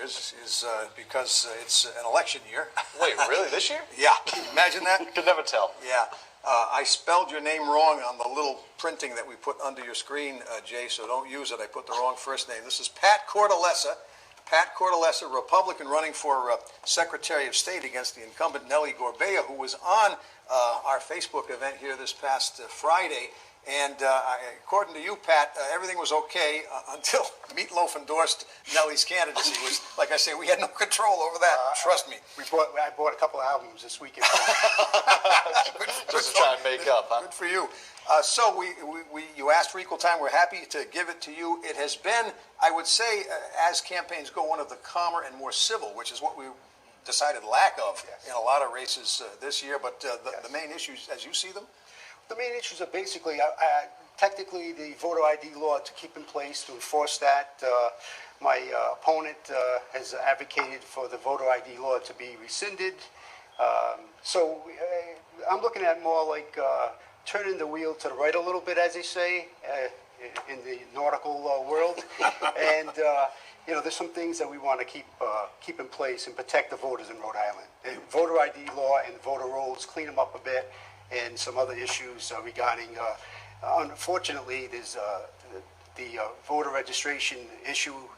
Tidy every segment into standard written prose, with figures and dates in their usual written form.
years is because it's an election year. Wait, really? This year? Yeah, can you imagine that? Could never tell. Yeah. I spelled your name wrong on the little printing that we put under your screen, Jay, so don't use it. I put the wrong first name. This is Pat Cortellessa. Pat Cortellessa, Republican running for Secretary of State against the incumbent Nellie Gorbea, who was on our Facebook event here this past Friday. And according to you, Pat, everything was okay until Meatloaf endorsed Nellie's candidacy. It was, like I say, we had no control over that. Trust me. I bought a couple of albums this weekend. Just to try and make up, huh? Good for you. So you asked for equal time. We're happy to give it to you. It has been, I would say, as campaigns go, one of the calmer and more civil, which is what we decided lack of in a lot of races this year. But the main issues, as you see them? The main issues are basically, technically, the voter ID law to keep in place, to enforce that. My opponent has advocated for the voter ID law to be rescinded. So I'm looking at more like turning the wheel to the right a little bit, as they say, in the nautical world. And there's some things that we want to keep in place and protect the voters in Rhode Island. And voter ID law and voter rolls, clean them up a bit, and some other issues regarding, unfortunately, there's the voter registration issue.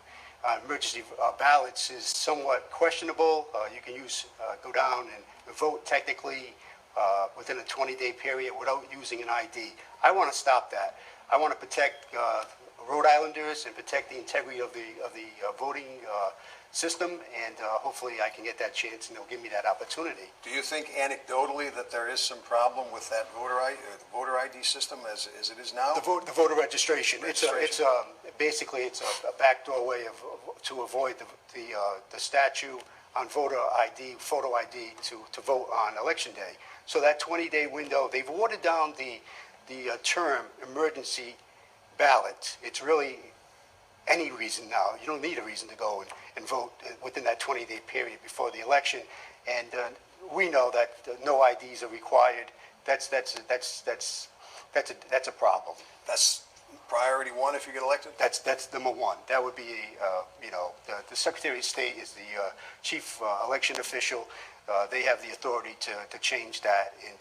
Emergency ballots is somewhat questionable. You can go down and vote technically within a 20-day period without using an ID. I want to stop that. I want to protect Rhode Islanders and protect the integrity of the voting system, and hopefully I can get that chance and they'll give me that opportunity. Do you think anecdotally that there is some problem with that voter ID system as it is now? The voter registration. It's basically it's a backdoor way to avoid the statute on voter ID, photo ID to vote on election day. So that 20-day window, they've watered down the term emergency ballot. It's really any reason now. You don't need a reason to go and vote within that 20-day period before the election. And we know that no IDs are required. That's a problem. That's priority one if you get elected? That's number one. That would be, the Secretary of State is the chief election official. They have the authority to change that and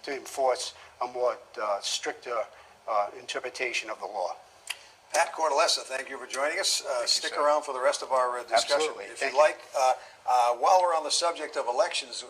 to enforce a more stricter interpretation of the law. Pat Cortellessa, thank you for joining us. Stick around for the rest of our discussion. Absolutely. If you'd like. While we're on the subject of elections,